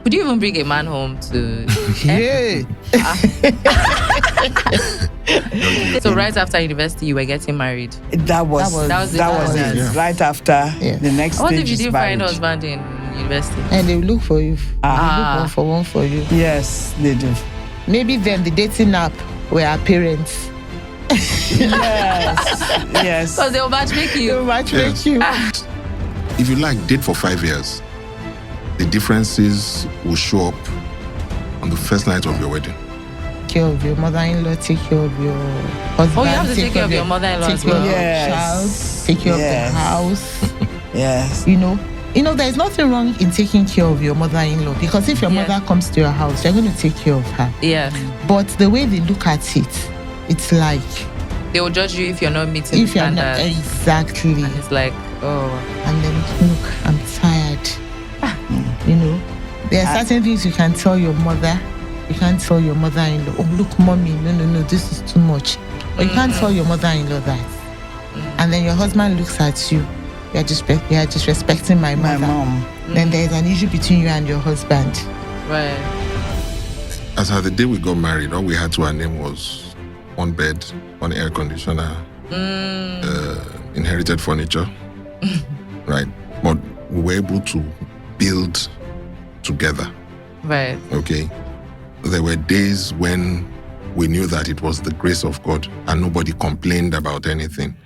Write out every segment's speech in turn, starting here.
Would you even bring a man home to? Yeah. So right after university, you were getting married. That was it. Yeah. Right after the next What stage if you is didn't find a marriage. husband in university? And they look for you. They look one for you. Yes, they do. Maybe then the dating app were our parents. Yes. Because they'll matchmake you. They'll matchmake you. If you like, date for 5 years. The differences will show up on the first night of your wedding. Take care of your mother-in-law, take care of your husband. Oh, you have to take care of your mother-in-law Take as care well. of your Yes. child, take care of the house. Yes. You know, there's nothing wrong in taking care of your mother-in-law, because if your mother comes to your house, you're going to take care of her. Yeah. But the way they look at it, it's like They will judge you if you're not meeting if you're not standards. exactly. And it's like, oh. And then look, I'm tired. You know, there are certain things you can tell your mother. You can't tell your mother-in-law, oh, look, mommy, no, this is too much. But you can't tell your mother-in-law that. And then your husband looks at you. You're disrespecting my mother. mom. Then there's an issue between you and your husband. Right. As at the day we got married, all we had to our name was one bed, one air conditioner, inherited furniture. Right. But we were able to build together. Right. Okay. There were days when we knew that it was the grace of God and nobody complained about anything.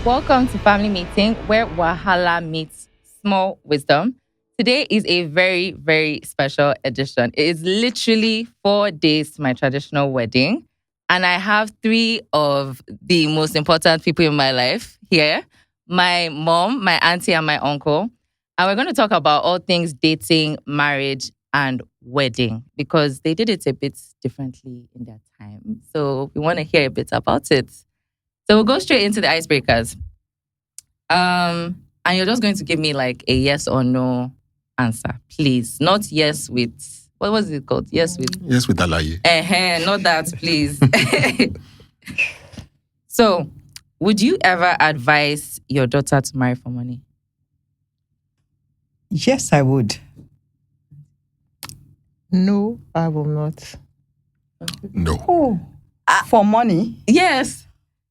Welcome to Family Meeting, where Wahala meets small wisdom. Today is a very, very special edition. It is literally 4 days to my traditional wedding. And I have 3 of the most important people in my life here. My mom, my auntie, and my uncle. And we're going to talk about all things dating, marriage, and wedding, because they did it a bit differently in their time. So we want to hear a bit about it. So we'll go straight into the icebreakers. And you're just going to give me like a yes or no answer, please. Not yes with, what was it called? Yes with? Yes, with Alaye. Not that, please. So, would you ever advise your daughter to marry for money? Yes, I would. No, I will not. No. Oh, for money? Yes.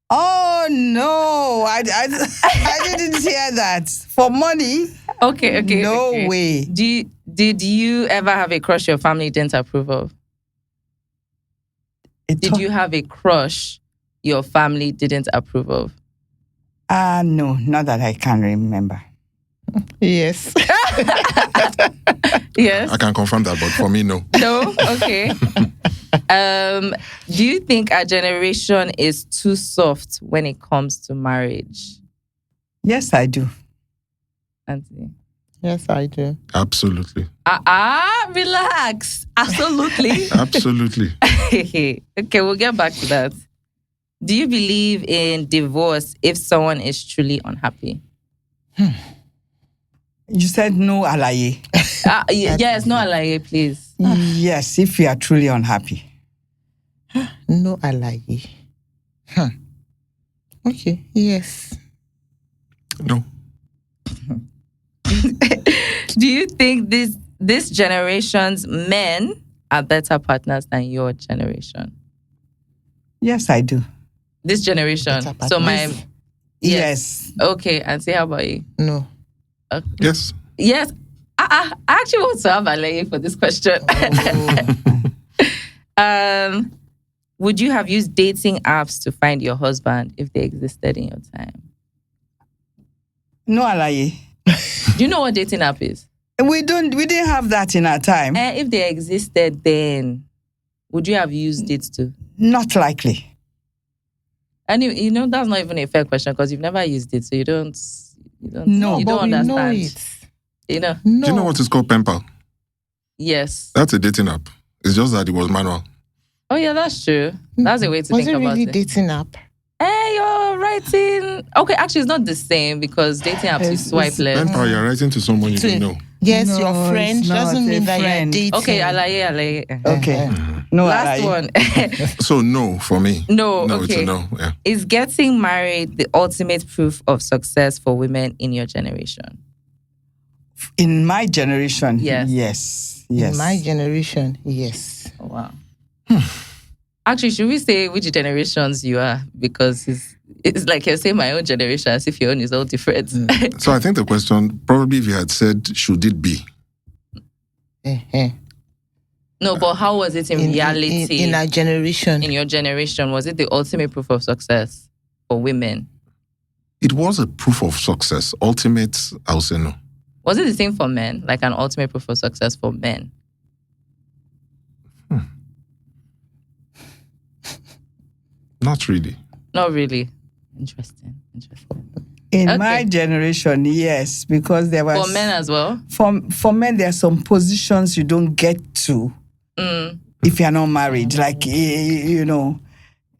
Oh no, I didn't hear that. For money? Okay. No way. Did you ever have a crush your family didn't approve of? Did you have a crush your family didn't approve of? No, not that I can remember. Yes. Yes. I can confirm that, but for me, no. No? Okay. Do you think our generation is too soft when it comes to marriage? Yes, I do. Auntie? Yes, I do. Absolutely. Relax. Absolutely. Absolutely. Okay, we'll get back to that. Do you believe in divorce if someone is truly unhappy? You said no, Alaye. Yes, no, Alaye, please. Yes, if you are truly unhappy. No, Alaye. Okay, yes. No. Do you think this generation's men are better partners than your generation? Yes, I do. This generation. So my... Yes. Okay, Auntie, how about you? No. Okay. Yes. Yes. I actually want to have Alaye for this question. Would you have used dating apps to find your husband if they existed in your time? No, Alaye. Do you know what dating app is? We didn't have that in our time. If they existed then, would you have used it too? Not likely. And that's not even a fair question because you've never used it, so you don't No, you but don't we understand. know it. No. Do you know what is called Parental? Yes. That's a dating app. It's just that it was manual. Oh yeah, that's true. That's a way to Was think it about really it. dating app? You're writing. Okay, actually, it's not the same because dating apps you swipe left. Parental, you're writing to someone you don't know. Yes, No, your friend it's not doesn't mean a that you're friend. dating. Okay, Alaye. Okay. No, Last Alaye. one. So no for me. No, No, it's okay. a no. Yeah. Is getting married the ultimate proof of success for women in your generation? In my generation, Yes. yes. In my generation, yes. Oh, wow. Actually, should we say which generations you are? Because it's like you're saying my own generation as if your own is all different. So I think the question, probably if you had said, should it be? No, but how was it in reality? In our generation. In your generation, was it the ultimate proof of success for women? It was a proof of success. Ultimate, I'll say no. Was it the same for men? Like an ultimate proof of success for men? Not really. Not really. Interesting. In my generation, yes, because there was... For men as well? For men, there are some positions you don't get to if you're not married. Like,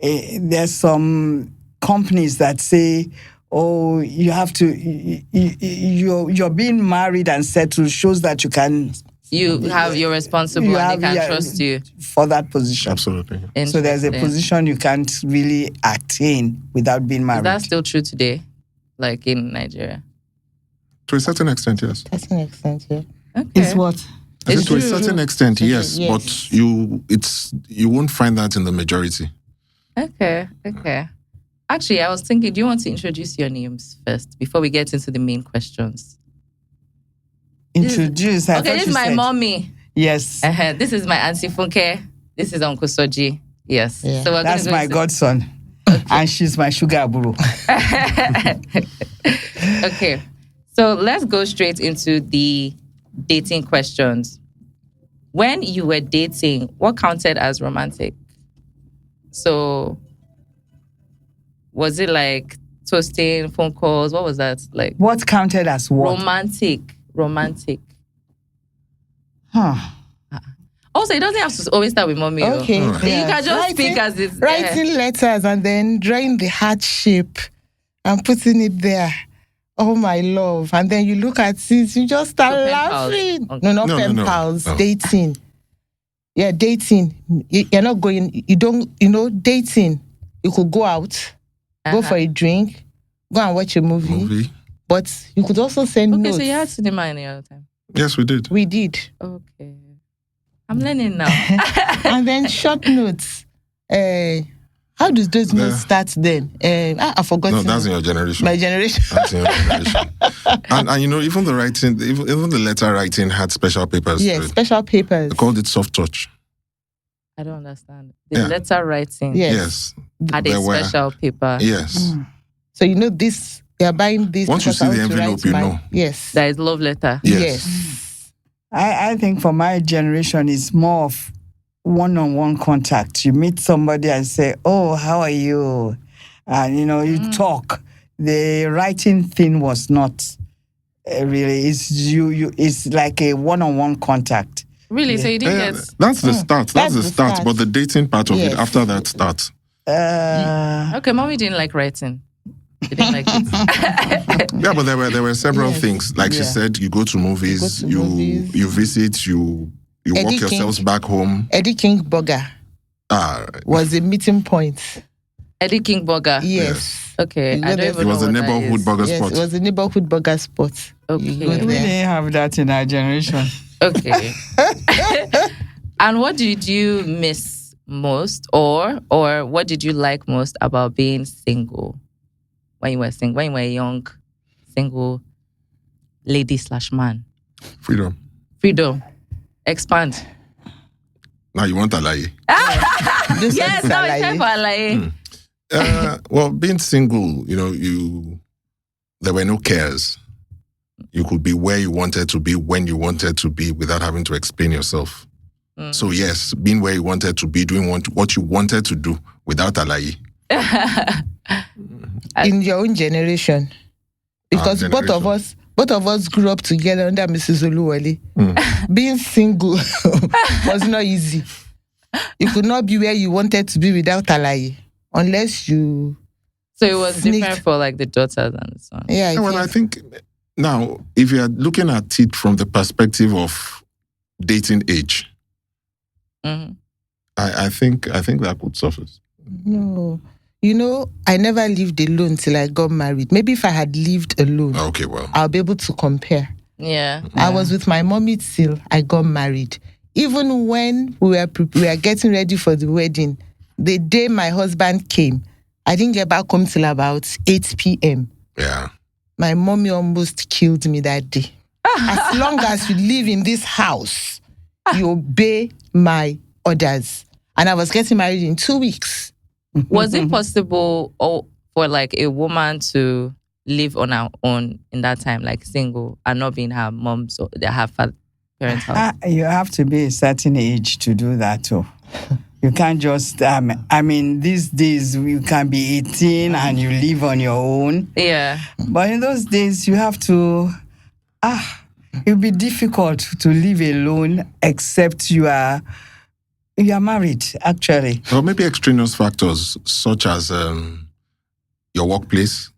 there's some companies that say, oh, you have to... You're being married and settled shows that you can... You're responsible and they can trust you. For that position. Absolutely. So there's a position you can't really attain without being married. Is that still true today? Like in Nigeria? To a certain extent, yes. To a certain extent, yeah. Okay. It's what? To a certain extent, yes. Yes. But you won't find that in the majority. Okay. Actually, I was thinking, do you want to introduce your names first before we get into the main questions? Introduce. This is my mommy. Yes. This is my auntie Funke. This is Uncle Soji. Yes. Yeah. So that's my godson. Okay. And she's my sugar aburo. Okay. So let's go straight into the dating questions. When you were dating, what counted as romantic? So was it like toasting, phone calls? What was that like? What counted as what? Romantic. Huh. Also, it doesn't have to always start with mommy. Okay. You can just speak as it's... Writing letters and then drawing the heart shape and putting it there. Oh, my love. And then you look at it, you just start laughing. Okay. No, not pen pals. Dating. Yeah, dating. You're not going... dating. You could go out, go for a drink, go and watch a movie. But you could also send notes. Okay, so you had cinema any other time? Yes, we did. We did. Okay. I'm learning now. And then short notes. How does those notes start then? I forgot. No, that's in your generation. My generation. That's in your generation. and even the writing, even the letter writing had special papers. Yes, special papers. They called it soft touch. I don't understand. The letter writing Yes. had a special paper. Yes. So this, you're buying this. Once you see the envelope, you know. Yes. That is love letter. Yes. I think for my generation, it's more of one-on-one contact. You meet somebody and say, oh, how are you? And, you talk. The writing thing was not really. It's it's like a one-on-one contact. Really? So you didn't get... That's the start. That's the start. But the dating part of it, Yes. after that starts. Okay, mommy didn't like writing. She didn't like it. Yeah, but there were several things. Like she said, you go to movies, you visit, you walk yourselves back home. Eddie King Burger was a meeting point. Eddie King Burger. Yes. Okay. I don't even It was know a what that neighborhood is. burger Yes, spot. it was a neighborhood burger spot. Okay. You go We there. didn't have that in our generation. Okay. And what did you miss most, or what did you like most about being single when you were single, when you were a young single lady / man? Freedom. Expand. Now you want a lie. Yes, now it's time for Alaye. Well, being single, there were no cares. You could be where you wanted to be, when you wanted to be, without having to explain yourself. So yes, being where you wanted to be, doing what you wanted to do without a lie. In your own generation, because both of us grew up together under Mrs. Oluwale. Being single was not easy. You could not be where you wanted to be without alaye, unless you. So it was sneaked. different for like the daughters and the son. Yeah. I think now, if you are looking at it from the perspective of dating age, I think that could surface. No. I never lived alone till I got married. Maybe if I had lived alone, Okay, well, I'll be able to compare. Yeah. I was with my mommy till I got married. Even when we were getting ready for the wedding, the day my husband came, I didn't get back home till about 8 p.m. Yeah. My mommy almost killed me that day. As long as you live in this house, you obey my orders. And I was getting married in 2 weeks. Was it possible for like a woman to live on her own in that time, like single, and not being her mom's or her parents' house? You have to be a certain age to do that too. You can't just, I mean, these days you can be 18 and you live on your own. Yeah. But in those days, you have to, it'll be difficult to live alone except you are married, actually. Or maybe extraneous factors such as your workplace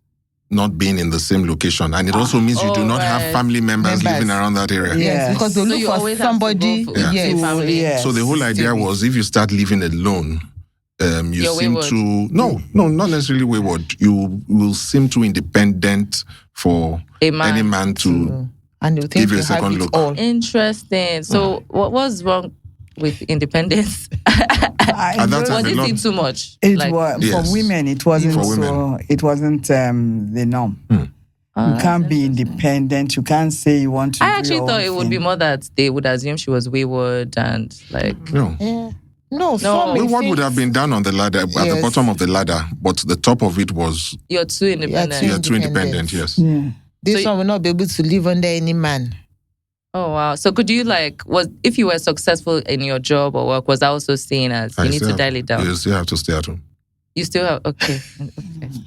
not being in the same location. And it also means you do not have family members living around that area. Yes, because they look for somebody. Yes. So the whole idea was if you start living alone, you You're seem wayward. to... No, not necessarily wayward. You will seem too independent for any man to and you think give you you a second have it look. all. Interesting. So what was wrong with independence? At that time, Was a it lot- seen too much? It was Yes. for women. It wasn't For so. women. It wasn't the norm. You can't be independent. You can't say you want to. I do actually your thought own it would be thing. more that they would assume she was wayward and like. No. Yeah. No, some may Wayward think would have been down on the ladder, at the Yes. bottom of the ladder, but the top of it was You're too independent. Yeah, you're too independent, yes. Yeah. this So one will not be able to live under any man. Oh wow! So could you if you were successful in your job or work, was that also seen as you I need still to have- dial it down? You still have to stay at home. You still have okay.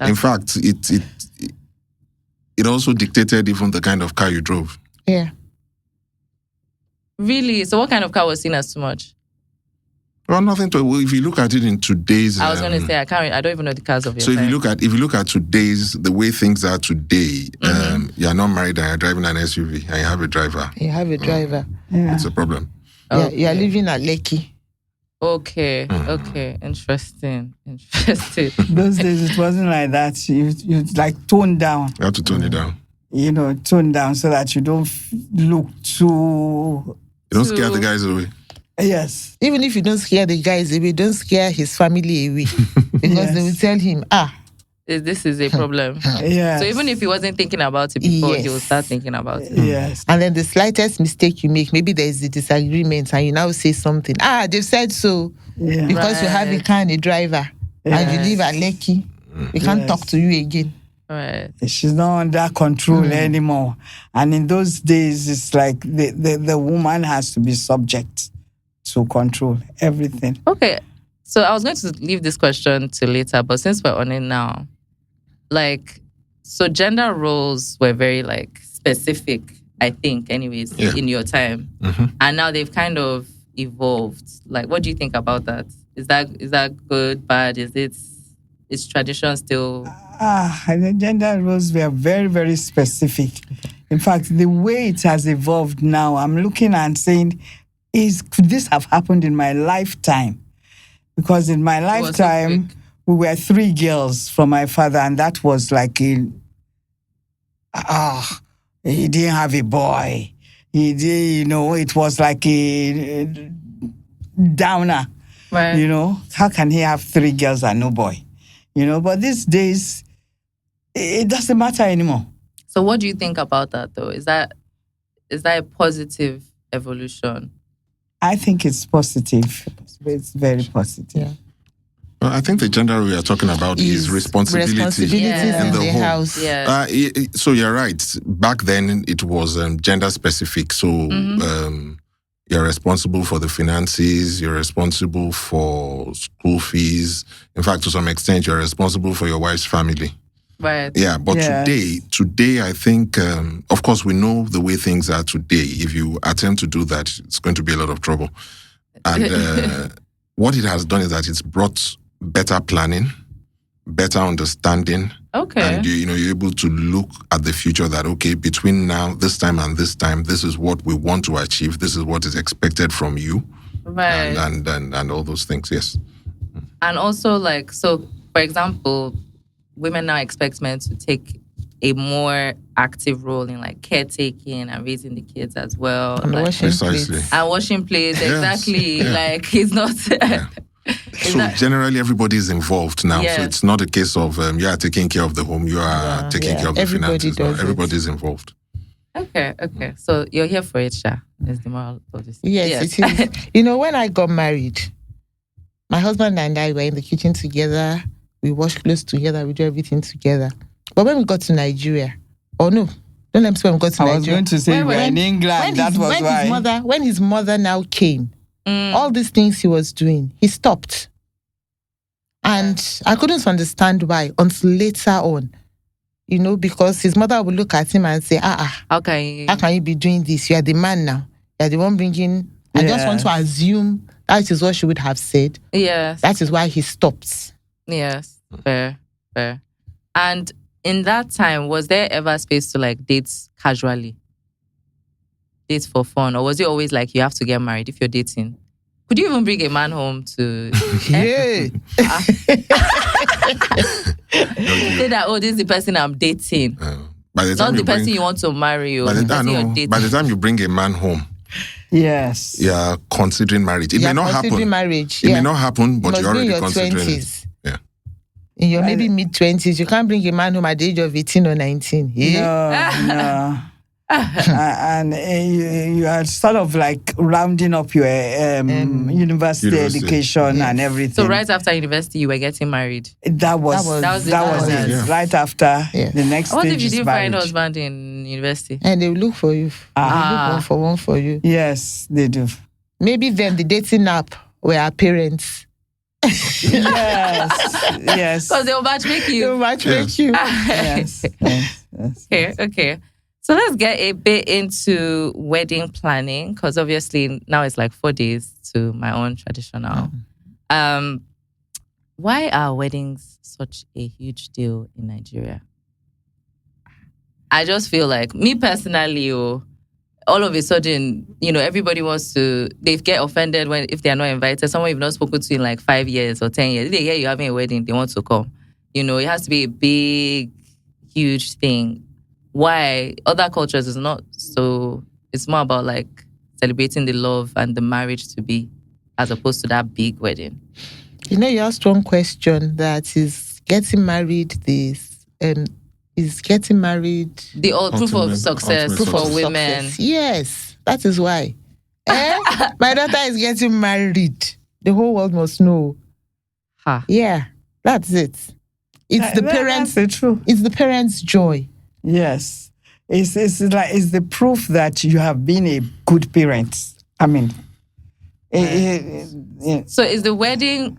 In fact, it also dictated even the kind of car you drove. Yeah. Really? So what kind of car was seen as too much? Well, nothing to. If you look at it in today's, I was going to say I don't even know the cars of your so if time. you look at today's the way things are today, you're not married and you're driving an SUV and you have a driver. You have a driver. Yeah. It's a problem. Yeah, you're living at Lekki. Okay. Okay. Interesting. Those days it wasn't like that. You like tone down. You have to tone it down. Tone down so that you don't look too. You don't scare the guys away. Yes. Even if you don't scare the guys away, don't scare his family away. Because they will tell him, this is a problem. Yes. So even if he wasn't thinking about it before, he will Yes. start thinking about it. Yes. and then the slightest mistake you make, maybe there is a disagreement and you now say something. They've said so. Yeah. Because you have a car and a driver and you live at Lekki, we can't talk to you again. Right. She's not under control anymore. And in those days, it's like the woman has to be subject to control everything. Okay. So I was going to leave this question till later, but since we're on it now, so gender roles were very specific, I think, anyways, in your time. And now they've kind of evolved. What do you think about that? Is that good, bad? Is tradition still? The gender roles were very, very specific. In fact, the way it has evolved now, I'm looking and saying, could this have happened in my lifetime? Because in my lifetime, we were 3 girls from my father, and that was like he didn't have a boy. He did, it was like a downer. Right. How can he have 3 girls and no boy? But these days, it doesn't matter anymore. So what do you think about that, though? Is that a positive evolution? I think it's positive. It's very positive. Yeah. Well, I think the gender we are talking about is responsibility in the home. house. Yeah. So you're right. Back then, it was gender specific. So you're responsible for the finances. You're responsible for school fees. In fact, to some extent, you're responsible for your wife's family. Right. Yeah, but today, I think, of course, we know the way things are today. If you attempt to do that, it's going to be a lot of trouble. And what it has done is that it's brought better planning, better understanding. Okay. And you're able to look at the future that, okay, between now, this time and this time, this is what we want to achieve. This is what is expected from you. Right. And all those things, yes. And also, so, for example, women now expect men to take a more active role in like caretaking and raising the kids as well. And like, washing Precisely. plates. and washing plates, Yes, exactly. yeah. Like he's not. So generally, everybody is involved now. Yes. So it's not a case of you are taking care of the home, you are taking care of the Everybody finances. No, does it. everybody's involved. Okay. So you're here for it, Sha. Is the moral of this? Yes, it is. You know, when I got married, my husband and I were in the kitchen together. We wash clothes together. We do everything together. But when we got to Nigeria, don't let me say when we got to I Nigeria. was going to say we're in England. That was why. When his mother now came, all these things he was doing, he stopped. And I couldn't understand why until later on. You know, because his mother would look at him and say, How can you be doing this? You are the man now. You are the one bringing. I just want to assume that is what she would have said. Yes. That is why he stopped. Yes. Fair. And in that time, was there ever space to like date casually? Date for fun? Or was it always like you have to get married if you're dating? Could you even bring a man home to Yeah. say that, this is the person I'm dating? By the time Not the person you want to marry. By the time you bring a man home, yes, you are considering marriage. It may not happen. Marriage. It may not happen, but you're already in your considering 20s. it. Yeah. In your maybe mid-20s, you can't bring a man home at the age of 18 or 19. Yeah? No. And you are sort of like rounding up your university education and everything. So right after university, you were getting married. That was it. Yeah. Right after the next What stage if you is didn't marriage. find a husband in university? And they will look for you. They will look one for you. Yes, they do. Maybe then the dating app were our parents. Yes. Because they will matchmake you. They will matchmake you. Yes. Okay. So let's get a bit into wedding planning, because obviously now it's like 4 days to my own traditional. Why are weddings such a huge deal in Nigeria? I just feel like, me personally, all of a sudden, everybody wants to, they get offended if they are not invited. Someone you've not spoken to in like 5 years or 10 years. If they hear you having a wedding, they want to come. It has to be a big, huge thing. Why? Other cultures is not so, it's more about like celebrating the love and the marriage to be, as opposed to that big wedding. You asked one question that is getting married is getting married the proof of success for women. Success. Yes, that is why. My daughter is getting married. The whole world must know. Yeah, that's it. It's the parents. That's true. It's the parents' joy. Yes, it's the proof that you have been a good parent. I mean, so is the wedding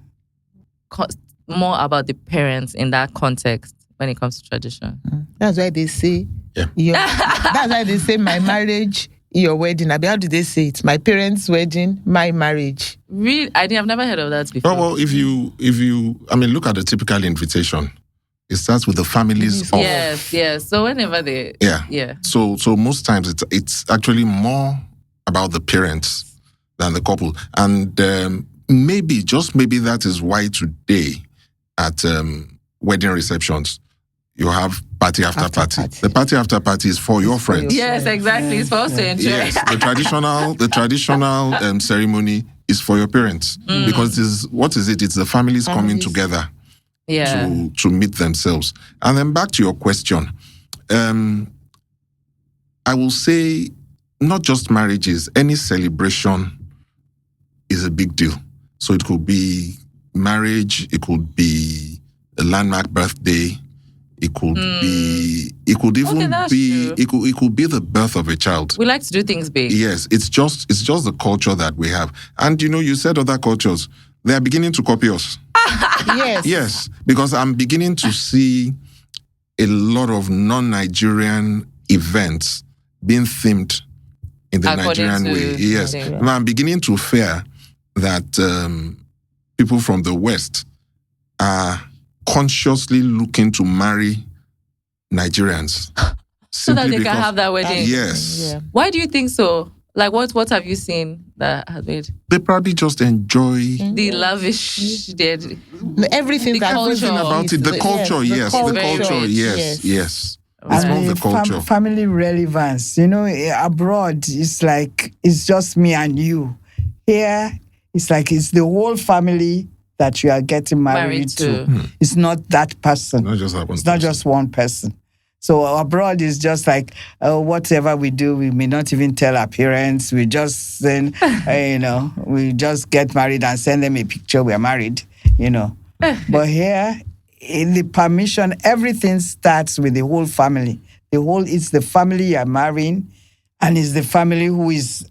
more about the parents in that context when it comes to tradition? That's why they say, that's why they say my marriage, your wedding. How do they say it? My parents' wedding, my marriage. Really, I've never heard of that before. Well, if you, look at the typical invitation. It starts with the families of. Yes. So whenever they. Yeah. So most times it's actually more about the parents than the couple, and maybe that is why today at wedding receptions you have party after party. The party after party is for your friends. Yes, exactly. It's for us to enjoy. Yes, the traditional ceremony is for your parents because it's the families coming together. Yeah. To meet themselves. And then back to your question, I will say not just marriages, any celebration is a big deal. So it could be marriage, it could be a landmark birthday, it could be, it could even be, it could be the birth of a child. We like to do things big. Yes, it's just the culture that we have. And you said other cultures, they are beginning to copy us. Yes, because I'm beginning to see a lot of non-Nigerian events being themed in the Nigerian way. Yes, and I'm beginning to fear that people from the West are consciously looking to marry Nigerians. So that they can have that wedding. Yes. Yeah. Why do you think so? Like, what have you seen that has made? They probably just enjoy the lavish, everything the culture about it. The culture, yes. The culture, yes. It's more And of the culture. family relevance. Abroad, it's just me and you. Here, it's the whole family that you are getting married to. It's not that person. It's not just one person. So abroad is just whatever we do, we may not even tell our parents. We just send, we just get married and send them a picture we're married, But here, in the permission, everything starts with the whole family. It's the family you're marrying, and it's the family who is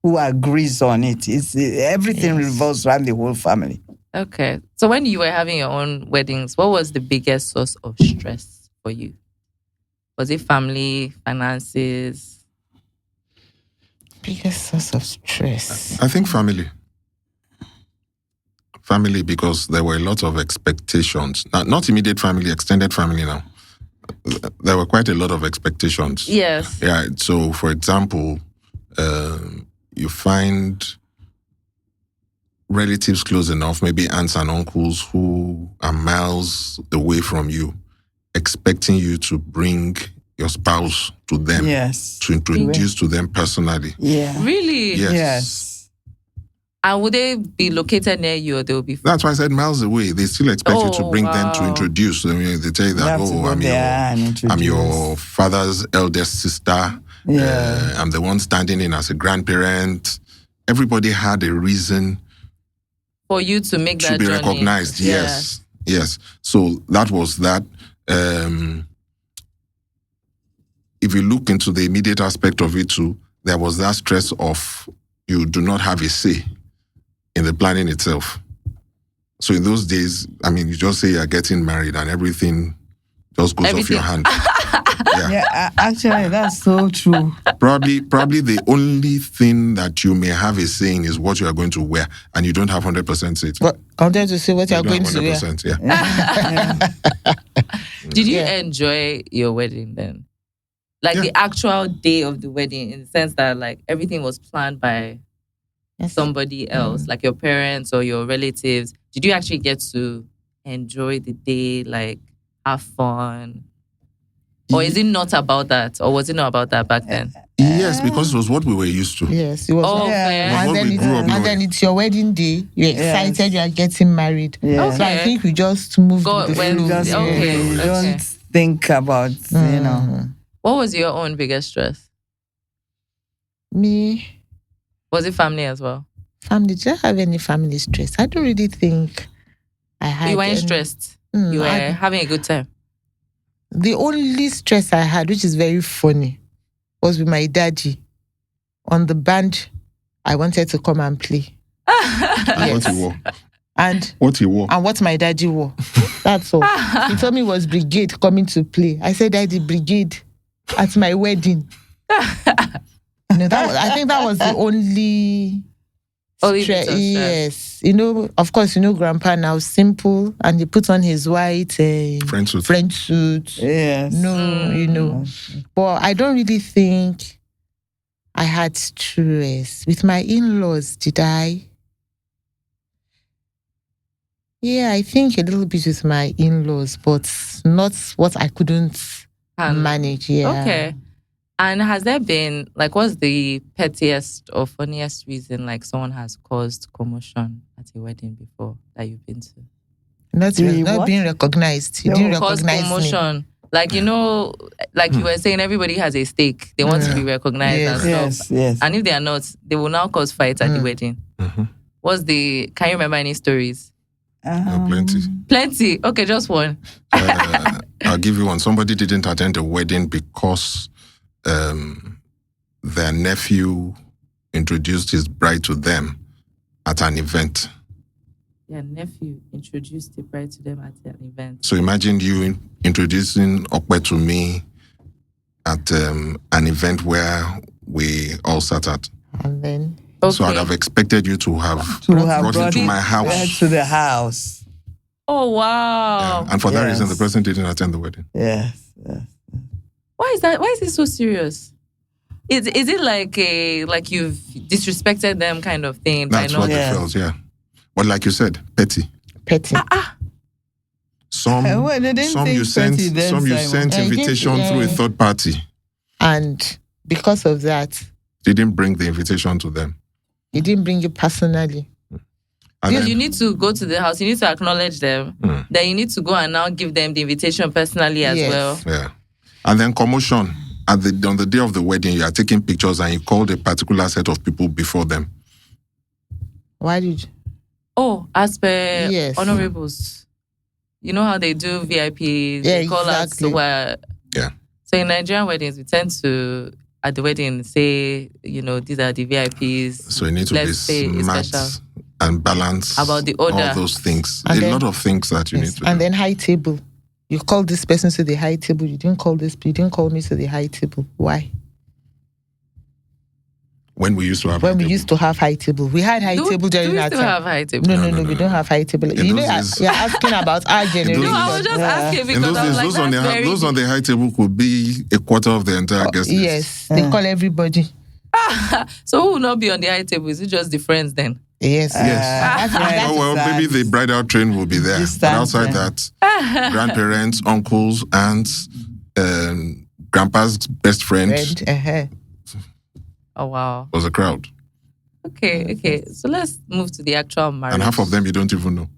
who agrees on it. Everything revolves around the whole family. Okay. So when you were having your own weddings, what was the biggest source of stress for you? Was it family, finances? Biggest source of stress. I think family. Family, because there were a lot of expectations. Not immediate family, extended family now. There were quite a lot of expectations. Yes. Yeah. So, for example, you find relatives close enough, maybe aunts and uncles who are miles away from you, expecting you to bring your spouse to them. Yes. To introduce to them personally. Yeah. Really? Yes. And would they be located near you, or they will be? That's why I said miles away. They still expect you to bring them to introduce. I mean, they tell you that, I'm your father's eldest sister. Yeah. I'm the one standing in as a grandparent. Everybody had a reason for you to make that be journey. Recognized. Yes. So that was that. If you look into the immediate aspect of it too, there was that stress of you do not have a say in the planning itself. So in those days, I mean, you just say you're getting married and everything just goes off your hand. Yeah, actually, that's so true. Probably the only thing that you may have a say in is what you are going to wear, and you don't have 100% say. But I'm trying to say what you're going to wear. Yeah. Did you enjoy your wedding then? The actual day of the wedding, in the sense that everything was planned by somebody else, like your parents or your relatives. Did you actually get to enjoy the day, have fun? Or is it not about that? Or was it not about that back then? Yes, because it was what we were used to. Yes, it was. And then it's your wedding day. You're excited. You are getting married. Yes. So I think we just moved with the flow. You don't think about, What was your own biggest stress? Me. Was it family as well? Family. Did I have any family stress? I don't really think I had. You weren't stressed. You were having a good time. The only stress I had, which is very funny, was with my daddy. On the band, I wanted to come and play. What he wore. And what my daddy wore. That's all. He told me it was brigade coming to play. I said, Daddy, brigade at my wedding. I think that was the only stress. Yes. Of course, Grandpa now simple, and he put on his white French suit. Yes. But I don't really think I had stress. With my in-laws, did I? Yeah, I think a little bit with my in-laws, but not what I couldn't manage. Yeah. Okay. And has there been, what's the pettiest or funniest reason, someone has caused commotion at a wedding before that you've been to? Not being recognized. You didn't recognize commotion. Me. You were saying, everybody has a stake. They want to be recognized and stuff. Yes. And if they are not, they will now cause fights at the wedding. Mm-hmm. Can you remember any stories? Plenty. Okay, just one. I'll give you one. Somebody didn't attend a wedding because their nephew introduced his bride to them at an event. Their nephew introduced the bride to them at an event. So imagine you introducing Okwe to me at an event where we all sat at. And then... Okay. So I'd have expected you to have brought it to my house. To the house. Oh, wow. Yeah. And for that reason, the person didn't attend the wedding. Yes. Why is that? Why is it so serious? Is it like you've disrespected them kind of thing? That's what they felt, yeah. But like you said, petty. Some, Well, they didn't some think you sent, President some you Simon. sent invitation through a third party. And because of that, Didn't bring the invitation to them. he didn't bring it personally. And You then, need to go to the house. You need to acknowledge them. Then you need to go and now give them the invitation personally as Yes. well. yeah. And then commotion. On the day of the wedding, you are taking pictures and you called a particular set of people before them. Why did you? Oh, as per Yes. honorables. You know how they do VIPs? Yeah, they call exactly. us. Yeah. So in Nigerian weddings, we tend to, at the wedding, say, these are the VIPs. So you need to Let's be say it's smart special. and balance About the order. all those things. And a then- lot of things that you Yes. need to And do. then high table. You call this person to the high table. You didn't call you didn't call me to the high table. Why? When we used to have When we people. used to have high table. We had high table do during we that still time. have high table? No, we don't have high table. In You know, those days- you're asking about our generation. No, I was just asking in because those I was days, like, those on that's the high table could be a quarter of the entire guest list. Yes, they call everybody. So who will not be on the high table? Is it just the friends then? Yes. Yes. Right. Oh, well, maybe the bridal train will be there. But Distance, outside yeah. that, grandparents, uncles, aunts, grandpa's best friend Friend, Oh, wow. was a crowd. Okay. So let's move to the actual marriage. And half of them you don't even know.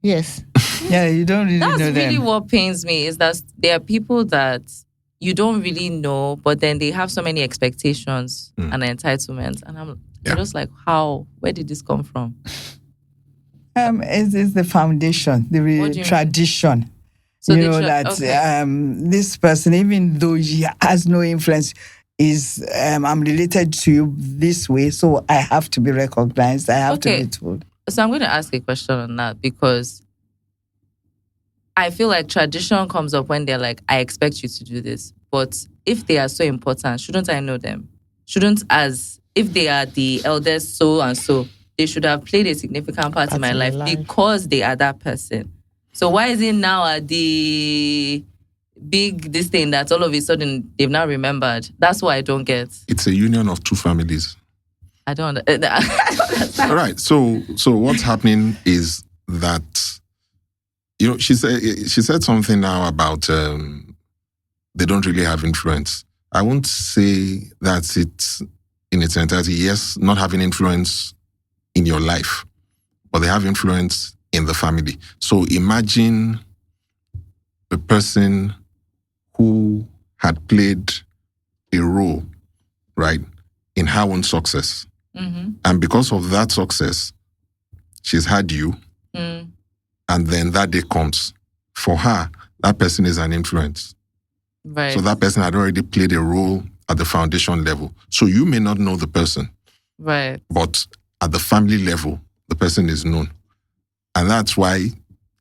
Yes. Yeah, you don't really That's know really them. what pains me is that there are people that you don't really know, but then they have so many expectations and entitlements. And I'm just like, how? Where did this come from? It's the foundation, the What do you mean? tradition. So you they know try- that okay. this person, even though he has no influence, is I'm related to you this way, so I have to be recognized. I have to Okay. be told. So I'm going to ask a question on that because I feel like tradition comes up when they're like, I expect you to do this. But if they are so important, shouldn't I know them? If they are the eldest so and so, they should have played a significant part in my life because they are that person. So why is it now at the this thing that all of a sudden they've now remembered? That's what I don't get. It's a union of two families. I don't understand. All right. So what's happening is that, she said something now about they don't really have influence. I won't say that's it in its entirety. Yes, not having influence in your life, but they have influence in the family. So imagine a person who had played a role, right, in her own success. Mm-hmm. And because of that success, she's had you. Mm. And then that day comes. For her, that person is an influence. Right. So that person had already played a role at the foundation level. So you may not know the person, Right. but at the family level, the person is known. And that's why,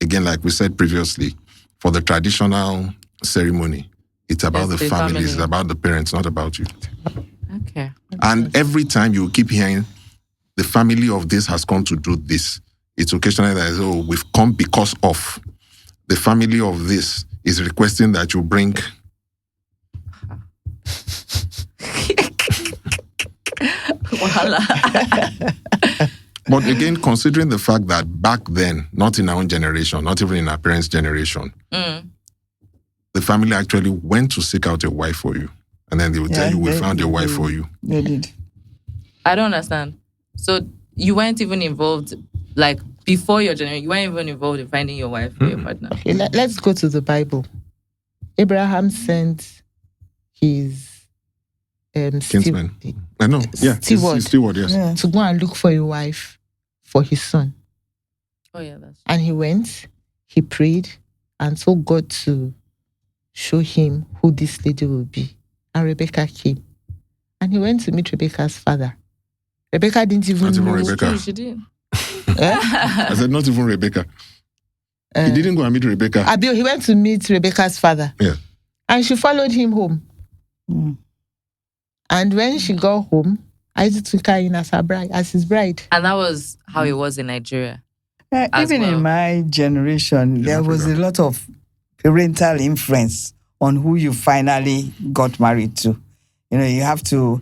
again, like we said previously, for the traditional ceremony, it's about It's the the family, it's family. about the parents, not about you. Okay. And every time you keep hearing, the family of this has come to do this, it's occasionally that, we've come because of. The family of this is requesting that you bring. But again, considering the fact that back then, not in our own generation, not even in our parents' generation, the family actually went to seek out a wife for you. And then they would tell you, we found a wife for you. They did. I don't understand. So you weren't even involved, like before your generation, you weren't even involved in finding your wife for your partner. Okay, let's go to the Bible. Abraham sent his Kinsman. I know. Yeah. Steward. Steward, yes. Yeah. to go and look for a wife for his son. Oh yeah, that's And he went, he prayed, and told God to show him who this lady will be. And Rebecca came. And he went to meet Rebecca's father. Rebecca didn't even Not even know. Rebecca. true. She did. I said, not even Rebecca. He didn't go and meet Rebecca. Abil, he went to meet Rebecca's father. Yeah. And she followed him home. Mm. And when she got home, Isaac took her in as her bride, as his bride. And that was how it was in Nigeria. As Even well. in my generation, there was Africa. a lot of parental influence on who you finally got married to. They have to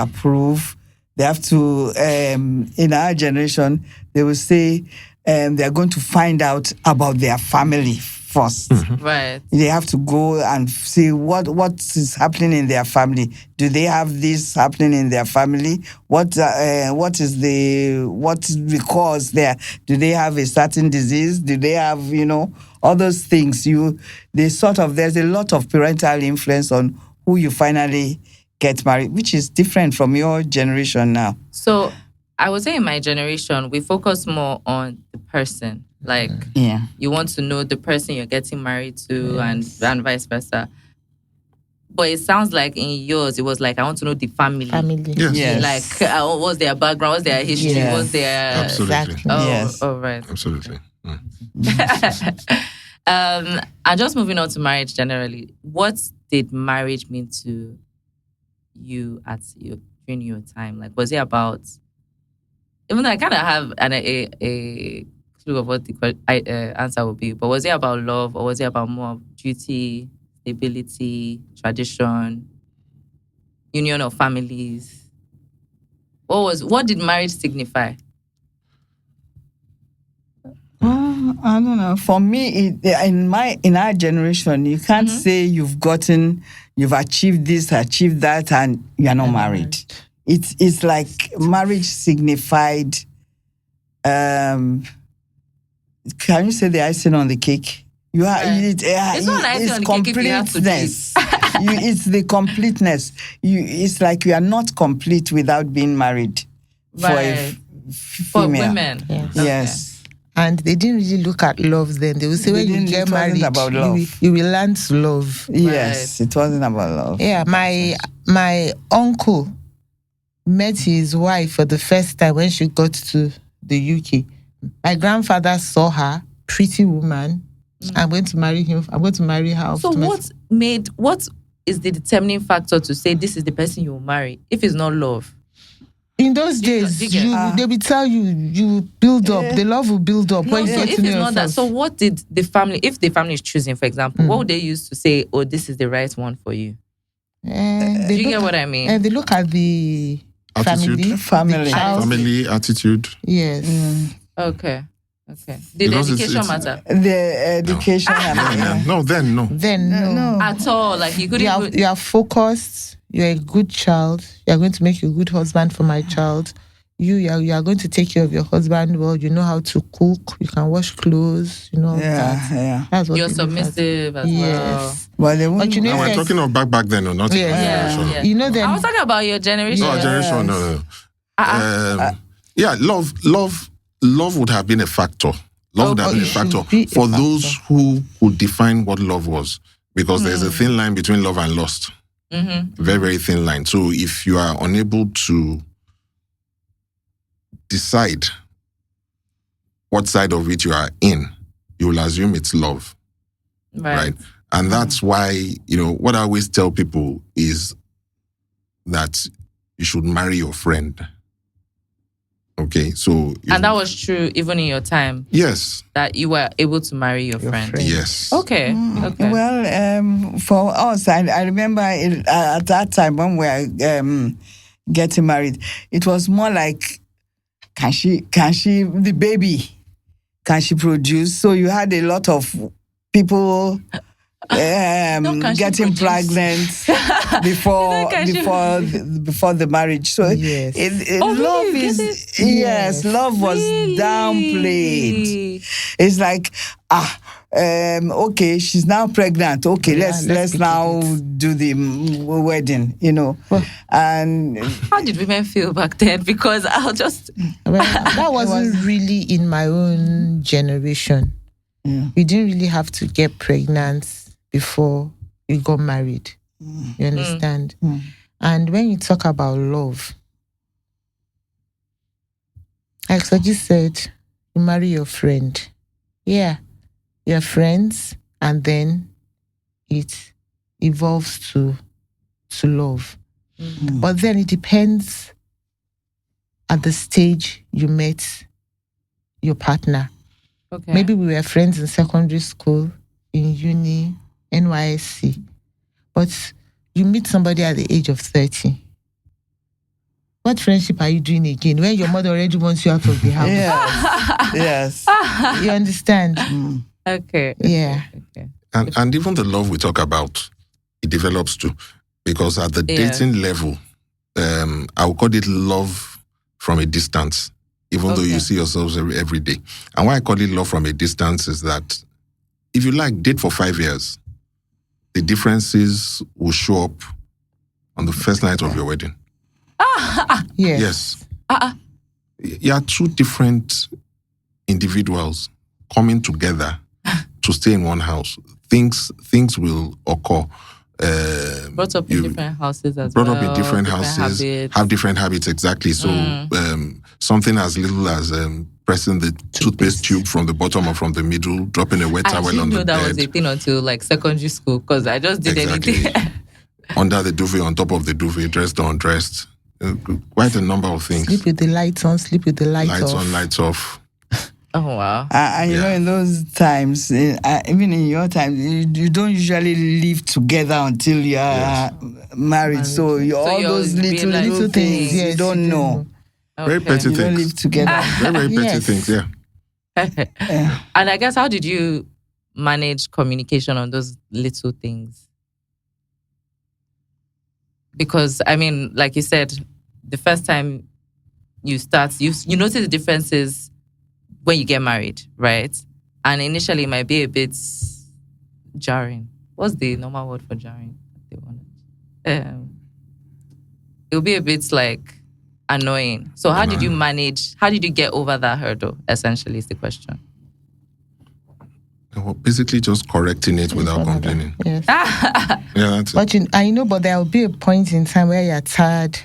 approve. They have to, in our generation, they will say, they're going to find out about their family first. Right. They have to go and see what is happening in their family. Do they have this happening in their family? What is the cause there? Do they have a certain disease? Do they have all those things? There's a lot of parental influence on who you finally get married, which is different from your generation now. So I would say in my generation, we focus more on the person. Like, you want to know the person you're getting married to, and vice versa. But it sounds like in yours, it was like, I want to know the family. Yes. Like, what's their background? What's their history? Yes. What's their... Absolutely. Yes. Right. Absolutely. And just moving on to marriage generally, what did marriage mean to you during your time? Like, was it about... Even though I kind of have a clue of what the answer would be, but was it about love, or was it about more duty, stability, tradition, union of families? What did marriage signify? I don't know. For me, in our generation, you can't say you've achieved this, achieved that, and you're not married. It's like marriage signified. Can you say the icing on the cake? You are. It's not an icing on the cake if you have to do it. It's the completeness. It's like you are not complete without being married. Right. For women. Yes. And they didn't really look at love then. They would say when you get married, about love. You will learn to love. Yes, it wasn't about love. Yeah, my uncle met his wife for the first time when she got to the UK. My grandfather saw her, pretty woman. I'm going to marry him. I'm going to marry her. So what is the determining factor to say this is the person you will marry if it's not love? In those days, they will tell you build up. The love will build up. When you get to know yourself. That, so what did the family, if the family is choosing, for example, what would they use to say, oh, this is the right one for you? Do you get what I mean? They look at the attitude. family attitude. Yes. Okay. Did education matter? The education. No. Then no. At all. Like you couldn't. You are focused. You're a good child. You are going to make a good husband for my child. You are going to take care of your husband well. You know how to cook. You can wash clothes. You know. Yeah. That's what you're submissive as yes. Well, but you know, we're talking of back then, or not? Yeah. You know that. I was talking about your generation. No, generation. No. Love would have been a factor. Love would have been a factor for those who could define what love was, because there's a thin line between love and lust. Very, very thin line. So if you are unable to decide what side of it you are in, you will assume it's love. Right? And that's why, what I always tell people is that you should marry your friend. Okay, so... And that was true even in your time? Yes. That you were able to marry your friend? Yes. Okay. Well, for us, I remember at that time when we were getting married, it was more like, can she, the baby, can she produce? So you had a lot of people... getting pregnant before the marriage. So love was downplayed. It's like okay, she's now pregnant. Okay, let's now do the wedding. And how did women feel back then? Because that wasn't really in my own generation. You didn't really have to get pregnant before you got married. You understand? And when you talk about love, like Soji said, you marry your friend. Yeah, you're friends, and then it evolves to love. But then it depends at the stage you met your partner. Okay. Maybe we were friends in secondary school, in uni, NYSC. But you meet somebody at the age of 30. What friendship are you doing again when your mother already wants you out of the house? Yes. You understand? Okay. Yeah. Okay. And even the love we talk about, it develops too. Because at the Yes. dating level, I would call it love from a distance, even though you see yourselves every day. And why I call it love from a distance is that if you like, date for 5 years, the differences will show up on the first night of your wedding. Yes. You are two different individuals coming together to stay in one house. Things will occur. Brought up in different houses as brought well. up in different houses, habits. have different habits, exactly. So something as little as pressing the toothpaste tube from the bottom or from the middle, dropping a wet towel on the bed. I didn't know that was a thing until like secondary school, because I just did anything. Under the duvet, on top of the duvet, dressed or undressed. Quite a number of things. Sleep with the lights on, sleep with the lights off. Lights on, lights off. Oh, wow. And you know, in those times, even in your time, you don't usually live together until you are married. So all those little things yes, you don't know. Very petty You don't things. live together. Very petty things, yeah. And I guess, how did you manage communication on those little things? Because, I mean, like you said, the first time you start, you notice the differences when you get married, right? And initially it might be a bit jarring. What's the normal word for jarring? It'll be a bit like annoying. So how did you manage, how did you get over that hurdle, essentially, is the question. Well, basically just correcting it without complaining. Yes. Yeah, that's But but there will be a point in time where you're tired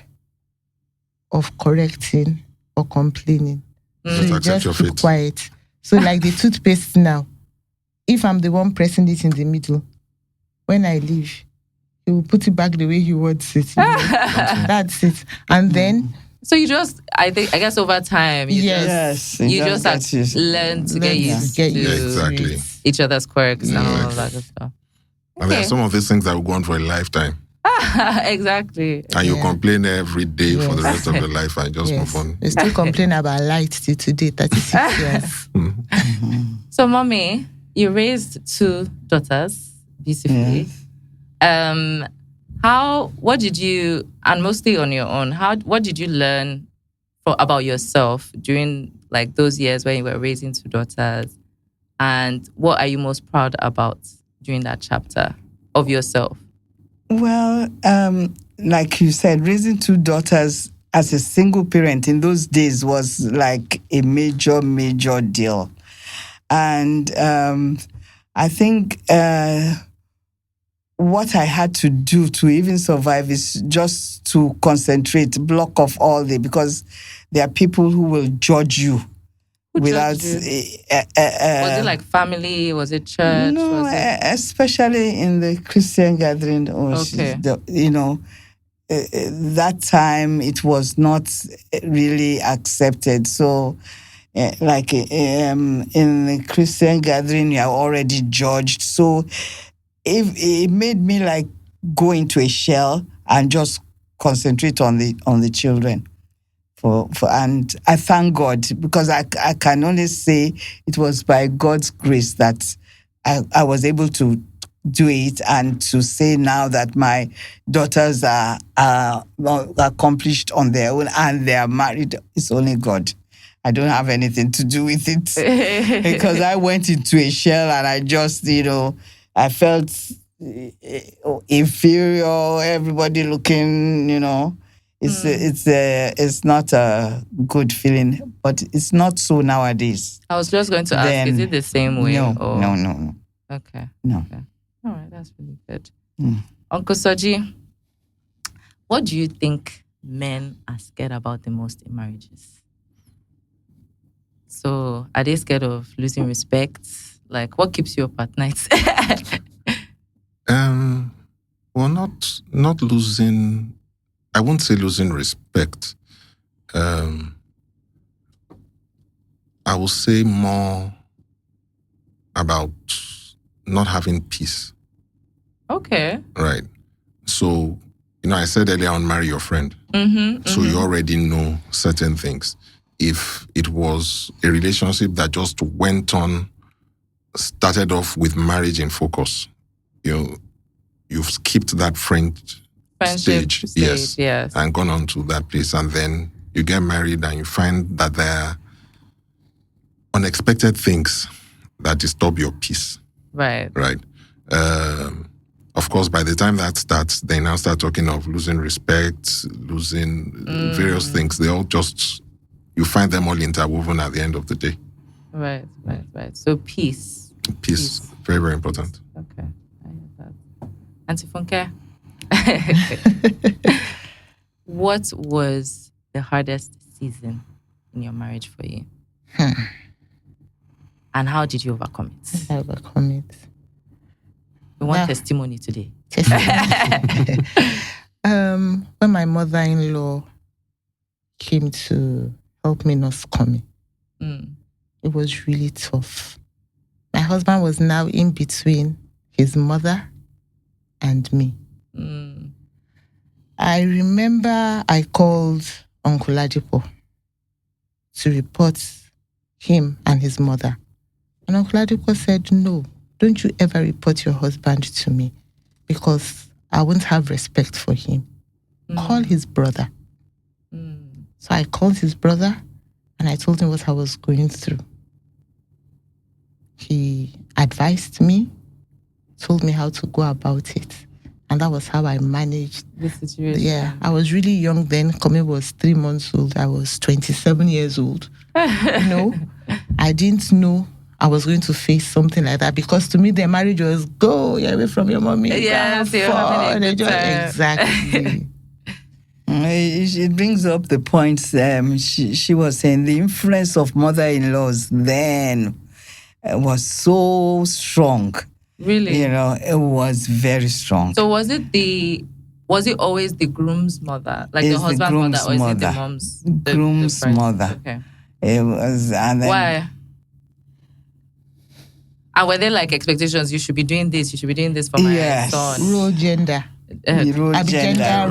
of correcting or complaining. So you just keep quiet. So like the toothpaste now, if I'm the one pressing it in the middle, when I leave, he will put it back the way he wants it. That's it. And then... So you just, I guess over time, you just learn to get used to each other's quirks and all of that good stuff. And there are some of these things that will go on for a lifetime. Exactly. And you complain every day for the rest of your life and just move on. You still complain about light till today, 36 years. So, Mommy, you raised 2 daughters beautifully. What did you, and mostly on your own, what did you learn about yourself during like those years when you were raising 2 daughters? And what are you most proud about during that chapter of yourself? Well, like you said, raising 2 daughters as a single parent in those days was like a major, major deal. And I think what I had to do to even survive is just to concentrate, block off all day, because there are people who will judge you. Without was it like family? Was it church? No, especially in the Christian gathering. That time it was not really accepted. So, like in the Christian gathering, you are already judged. So, it made me like go into a shell and just concentrate on the children. And I thank God, because I can only say it was by God's grace that I was able to do it, and to say now that my daughters are accomplished on their own and they are married. It's only God. I don't have anything to do with it because I went into a shell and I just, I felt inferior. Everybody looking, It's not a good feeling, but it's not so nowadays. I was just going to ask, is it the same way? No. Okay. No. Okay. All right, that's really good. Uncle Soji, what do you think men are scared about the most in marriages? So, are they scared of losing respect? Like, what keeps you up at night? Well, not losing. I won't say losing respect. I will say more about not having peace. Okay. Right. So, I said earlier on, marry your friend. So you already know certain things. If it was a relationship that just went on, started off with marriage in focus, you've skipped that friendship stage, yes, and gone on to that place, and then you get married and you find that there are unexpected things that disturb your peace. Right. Of course, by the time that starts, they now start talking of losing respect, losing various things. They all just, you find them all interwoven at the end of the day. Right. So peace. Peace. Very, very important. Okay. I hear that. Auntie Funke, what was the hardest season in your marriage for you? And how did you overcome it? I overcome it. We want testimony today. When my mother-in-law came to help me not coming, it was really tough. My husband was now in between his mother and me. I remember I called Uncle Adipo to report him and his mother. And Uncle Adipo said, no, don't you ever report your husband to me because I won't have respect for him. Call his brother. So I called his brother and I told him what I was going through. He advised me, told me how to go about it. And that was how I managed the situation. Yeah, I was really young then. Kami was 3 months old. I was 27 years old. I didn't know I was going to face something like that because to me, the marriage was go away from your mommy. Yes, you're having a good time. Exactly. It brings up the points she was saying. The influence of mother-in-laws then was so strong. Really? It was very strong. So was it always the groom's mother? Like the husband's mother, or is it the mom's? Groom's mother. Okay. It was, and then, why? And were there like expectations? You should be doing this. You should be doing this for my son. Role gender. Gender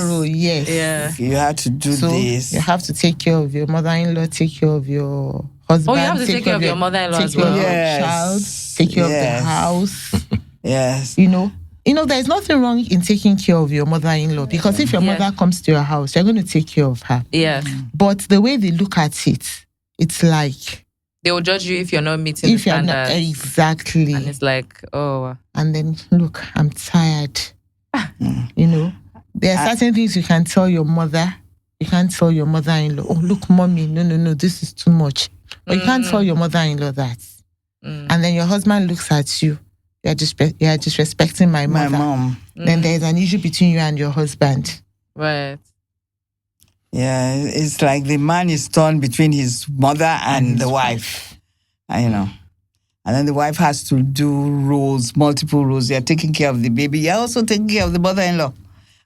role, yes. Yeah. You had to do this. You have to take care of your mother-in-law, take care of your husband. Oh, you have to take care of your mother-in-law as well. well. Take care of your child, take care of the house. Yes. There's nothing wrong in taking care of your mother-in-law because if your mother comes to your house, you're going to take care of her. Yes. But the way they look at it, it's like they will judge you if you're not meeting the standards. Exactly. And it's like, oh. And then, look, I'm tired. There are certain things you can tell your mother. You can't tell your mother-in-law, oh, look, mommy, no, this is too much. But you can't tell your mother-in-law that. And then your husband looks at you. You're disrespecting my mom. Then there's an issue between you and your husband. Right. Yeah, it's like the man is torn between his mother and the wife. And then the wife has to do multiple roles. You're taking care of the baby. You're also taking care of the mother-in-law.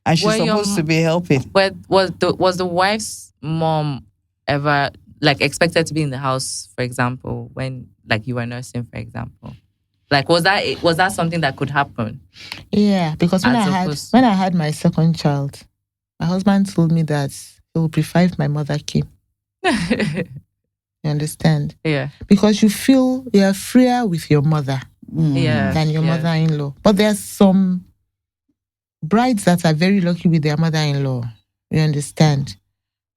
And she's supposed to be helping. But was the wife's mom ever expected to be in the house, for example, when you were nursing, for example? Was that something that could happen? Yeah, because when I had my second child, my husband told me that he would prefer if my mother came. You understand? Yeah. Because you feel you're freer with your mother than your mother-in-law. But there's some brides that are very lucky with their mother-in-law. You understand?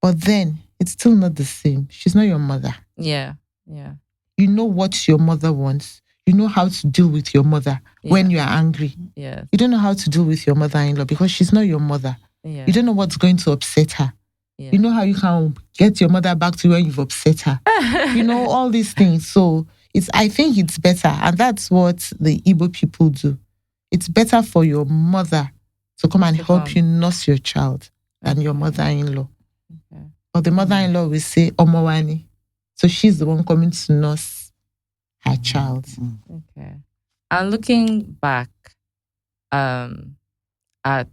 But then it's still not the same. She's not your mother. Yeah. Yeah. You know what your mother wants. You know how to deal with your mother when you are angry. Yeah. You don't know how to deal with your mother-in-law because she's not your mother. Yeah. You don't know what's going to upset her. Yeah. You know how you can get your mother back to when you've upset her. All these things. So I think it's better. And that's what the Igbo people do. It's better for your mother to come and help you nurse your child than your mother-in-law. Okay. But the mother-in-law will say, Omowani. So she's the one coming to nurse her child. Okay. And looking back at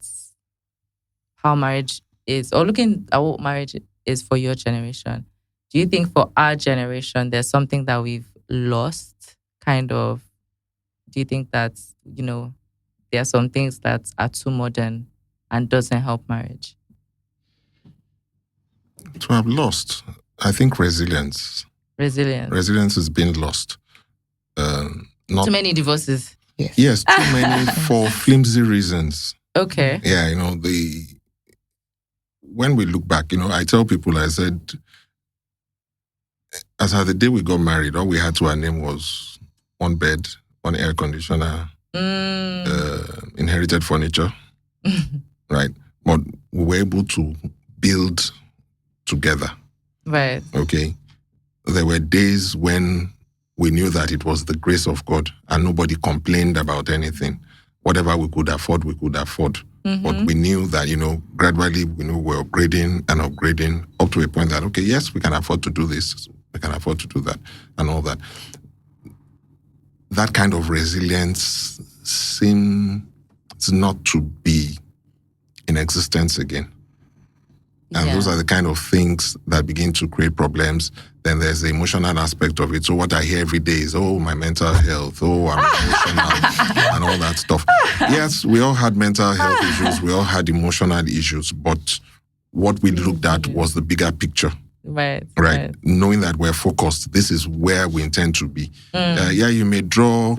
how marriage is, or looking at what marriage is for your generation, do you think for our generation there's something that we've lost? Kind of, do you think that, there are some things that are too modern and doesn't help marriage? To have lost, I think resilience. Resilience. Resilience has been lost. Not Too many divorces. Yes, too many for flimsy reasons. Okay. Yeah, when we look back, I tell people, I said, as of the day we got married, all we had to our name was one bed, one air conditioner, inherited furniture, right? But we were able to build together. Right. Okay. There were days when we knew that it was the grace of God and nobody complained about anything. Whatever we could afford, we could afford. But we knew that, gradually, we're upgrading and upgrading up to a point that, okay, yes, we can afford to do this. We can afford to do that and all that. That kind of resilience seems not to be in existence again. And those are the kind of things that begin to create problems. Then there's the emotional aspect of it. So what I hear every day is, oh, my mental health, oh, I'm emotional, and all that stuff. Yes, we all had mental health issues. We all had emotional issues. But what we looked at was the bigger picture. Right. Knowing that we're focused, this is where we intend to be. You may draw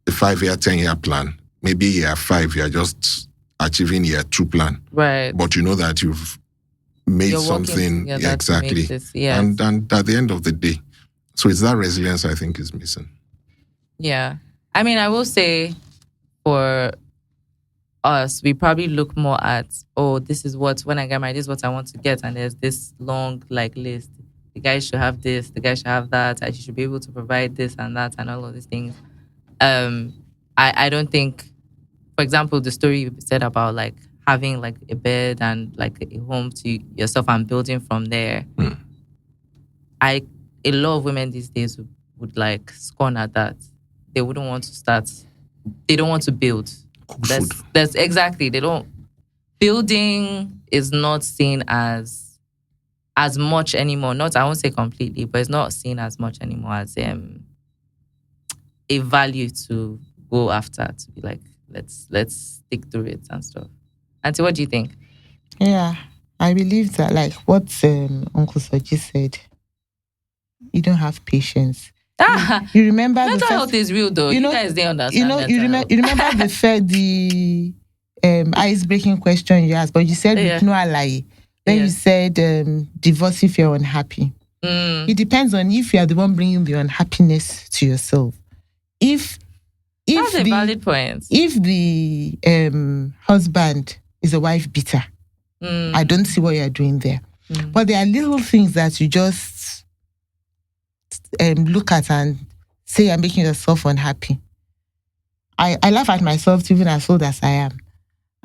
a 5-year, 10-year plan. Maybe year 5, you're just achieving year 2 plan. Right. But you know that you've made something exactly. And at the end of the day, so it's that resilience I think is missing. Yeah. I mean, I will say for us, we probably look more at, this is when I get married, this is what I want to get. And there's this long list. The guy should have this, the guy should have that. I should be able to provide this and that and all of these things. I don't think, for example, the story you said about having a bed and a home to yourself and building from there. A lot of women these days would scorn at that. They wouldn't want to start. They don't want to build. That's exactly. They don't. Building is not seen as much anymore. Not, I won't say completely, but it's not seen as much anymore as a value to go after, to be let's stick through it and stuff. Auntie, what do you think? Yeah, I believe that what Uncle Soji said, you don't have patience. You remember mental health is real though. You guys didn't understand. You remember the ice-breaking question you asked, but you said with no ally. Then you said divorce if you're unhappy. It depends on if you are the one bringing the unhappiness to yourself. If that's a valid point. If the husband is a wife beater, I don't see what you're doing there. But there are little things that you just look at and say you're making yourself unhappy. I laugh at myself even as old as I am.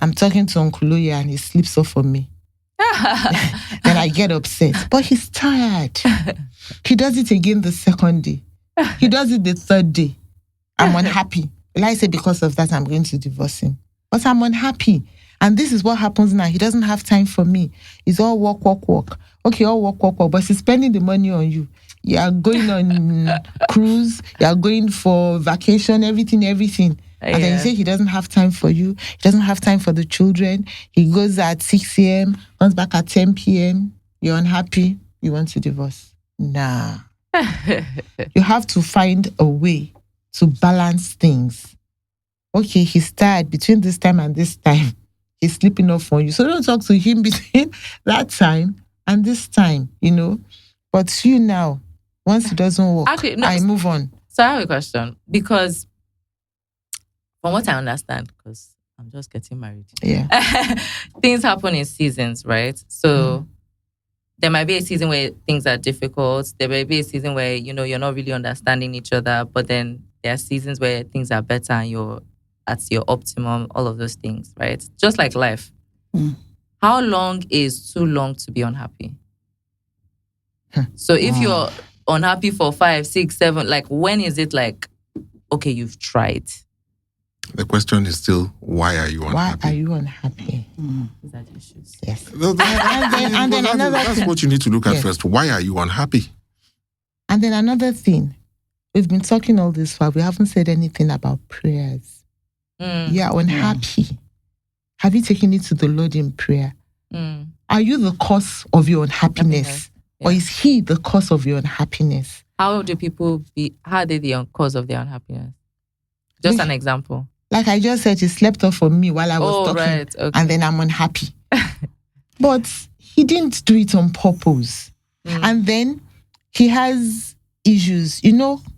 I'm talking to Uncle Loya and he sleeps off on me. Then I get upset. But he's tired. He does it again the second day. He does it the third day. I'm unhappy. Will I say because of that I'm going to divorce him? But I'm unhappy. And this is what happens now. He doesn't have time for me. It's all work. Okay, all work. But he's spending the money on you. You are going on cruise. You are going for vacation, everything. And then you say he doesn't have time for you. He doesn't have time for the children. He goes at 6 a.m., comes back at 10 p.m. You're unhappy. You want to divorce. Nah. You have to find a way to balance things. Okay, he's tired between this time and this time. He's sleeping off on you. So don't talk to him between that time and this time, But you now, once it doesn't work, I move on. So I have a question. Because from what I understand, because I'm just getting married. Yeah. Things happen in seasons, right? So there might be a season where things are difficult. There may be a season where, you're not really understanding each other. But then there are seasons where things are better and you're at your optimum, all of those things, right? Just like life. How long is too long to be unhappy? So if you're unhappy for 5, 6, 7, when is it okay, you've tried? The question is still, why are you unhappy? Why are you unhappy? Is that issues? Yes. And then that's what you need to look at first. Why are you unhappy? And then another thing, we've been talking all this while, we haven't said anything about prayers. You are unhappy. Have you taken it to the Lord in prayer? Are you the cause of your unhappiness? Or is he the cause of your unhappiness? How are they the cause of their unhappiness? Just an example. Like I just said, he slept off on me while I was talking. Right. Okay. And then I'm unhappy. But he didn't do it on purpose. And then he has issues.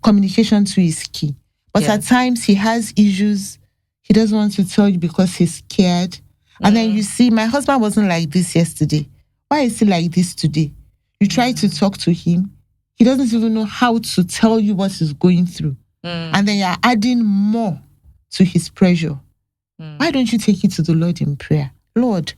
Communication too is key. But at times he has issues. He doesn't want to tell you because he's scared. And then you see, my husband wasn't like this yesterday. Why is he like this today? You try to talk to him. He doesn't even know how to tell you what he's going through. And then you're adding more to his pressure. Why don't you take it to the Lord in prayer? Lord,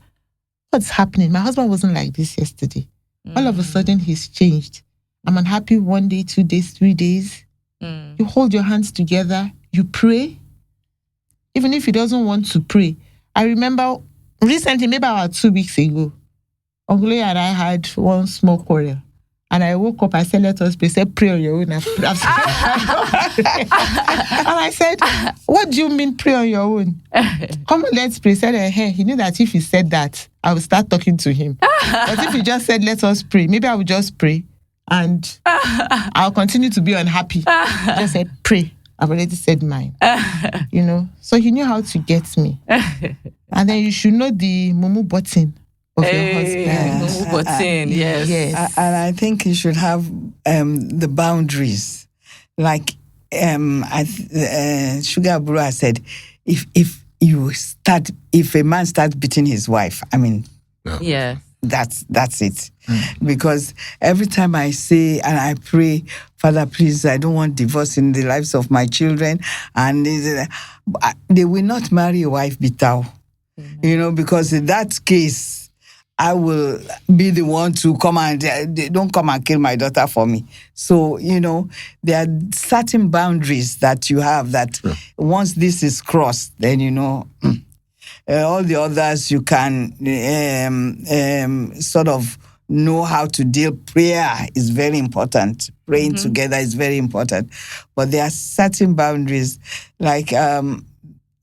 what's happening? My husband wasn't like this yesterday. All of a sudden, he's changed. I'm unhappy 1 day, 2 days, 3 days. You hold your hands together. You pray. Even if he doesn't want to pray. I remember recently, maybe about 2 weeks ago, Uncle and I had one small quarrel. And I woke up, I said, let us pray. He said, pray on your own. And I said, what do you mean pray on your own? Come on, let's pray. He said, hey, he knew that if he said that, I would start talking to him. But if he just said, let us pray, maybe I would just pray and I'll continue to be unhappy. He just said, pray. I've already said mine. So he knew how to get me. And then you should know the mumu button of your husband. Button, yes. And I think you should have the boundaries. Like Sugar Bro said, if a man starts beating his wife, that's it. Because every time I say and I pray, Father, please, I don't want divorce in the lives of my children, and they will not marry a wife beater. Because in that case, I will be the one to come and don't come and kill my daughter for me. So, there are certain boundaries that you have that once this is crossed, then, all the others you can sort of know how to deal. Prayer is very important. Praying together is very important. But there are certain boundaries. Like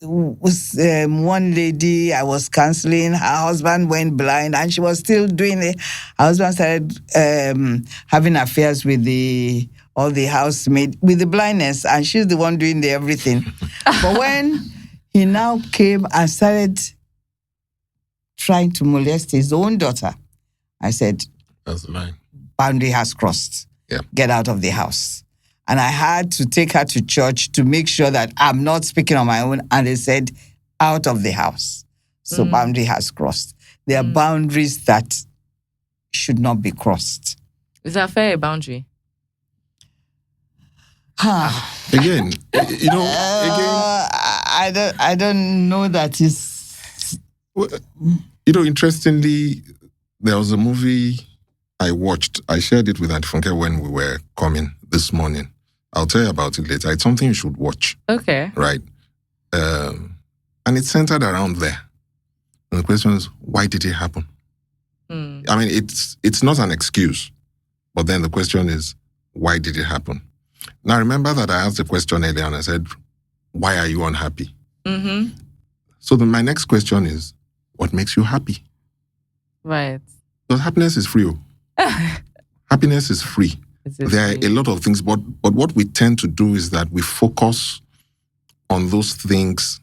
one lady I was counseling, her husband went blind and she was still doing it. Her husband started having affairs with all the housemaid with the blindness, and she's the one doing everything. But when he now came and started trying to molest his own daughter, I said, that's the line. Boundary has crossed. Yeah. Get out of the house. And I had to take her to church to make sure that I'm not speaking on my own. And they said, out of the house. So boundary has crossed. There are boundaries that should not be crossed. Is that fair, a boundary? Again, I don't know that is. Interestingly, there was a movie I watched. I shared it with Aunty Funke when we were coming this morning. I'll tell you about it later. It's something you should watch. Okay. Right. And it's centered around there. And the question is, why did it happen? It's not an excuse. But then the question is, why did it happen? Now, remember that I asked the question earlier and I said, why are you unhappy? So then my next question is, what makes you happy? Right. Because happiness is free. Happiness is free. There are a lot of things, but what we tend to do is that we focus on those things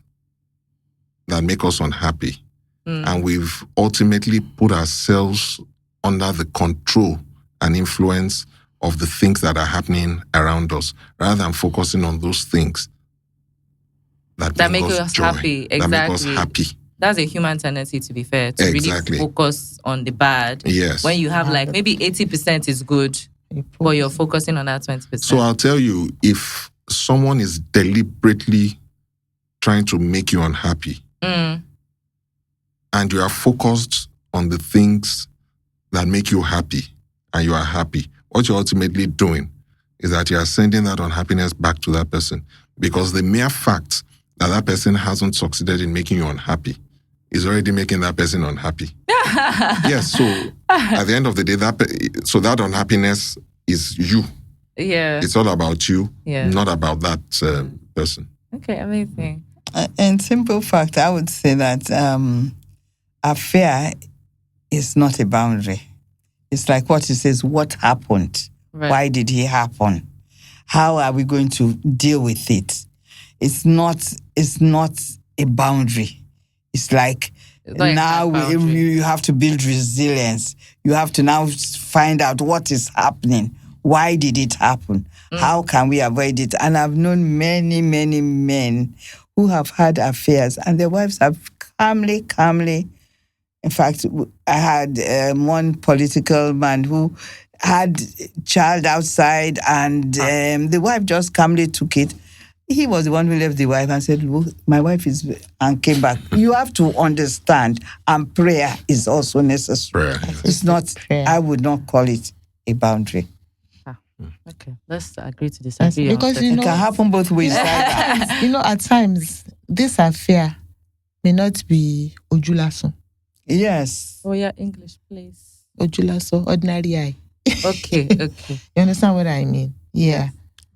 that make us unhappy. And we've ultimately put ourselves under the control and influence of the things that are happening around us, rather than focusing on those things that make us joy, happy. Exactly. That make us happy. That's a human tendency, to be fair, to really focus on the bad. Yes. When you have maybe 80% is good, but you're focusing on that 20%. So I'll tell you, if someone is deliberately trying to make you unhappy, and you are focused on the things that make you happy, and you are happy, what you're ultimately doing is that you are sending that unhappiness back to that person. Because the mere fact that that person hasn't succeeded in making you unhappy is already making that person unhappy. Yes, so at the end of the day, that unhappiness is you. Yeah. It's all about you, not about that person. Okay, amazing. In simple fact, I would say that affair is not a boundary. It's like what he says, what happened? Right. Why did it happen? How are we going to deal with it? It's not a boundary. It's like It's not a now hard boundary. you have to build resilience. You have to now find out what is happening. Why did it happen? How can we avoid it? And I've known many, many men who have had affairs and their wives have calmly. In fact, I had one political man who had a child outside and the wife just calmly took it. He was the one who left the wife and said, "Look, my wife is," and came back. You have to understand, and prayer is also necessary. Prayer. It's not, Prayer. I would not call it a boundary. Okay, let's agree to disagree. Because, you It know, can happen both ways. either. you know, at times, this affair may not be Ojulaso. Yes. Oh yeah, English, please. Ojulaso, ordinary eye. Okay. You understand what I mean? Yeah.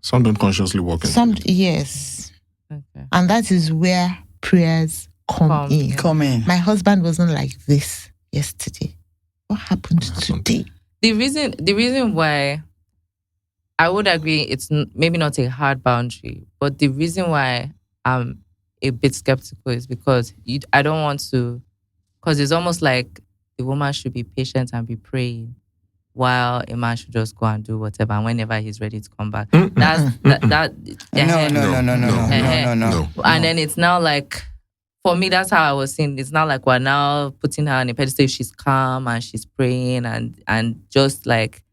Some don't consciously walk in. Yes. Okay. And that is where prayers come Come in. Come in. My husband wasn't like this yesterday. What happened today? The reason why I would agree it's maybe not a hard boundary, but the reason why I'm a bit skeptical is because I don't want to, because it's almost like the woman should be patient and be praying while a man should just go and do whatever, and whenever he's ready to come back. That's that. No. And then it's now like, for me, that's how I was saying. It's not like we're now putting her on a pedestal. She's calm and she's praying and just like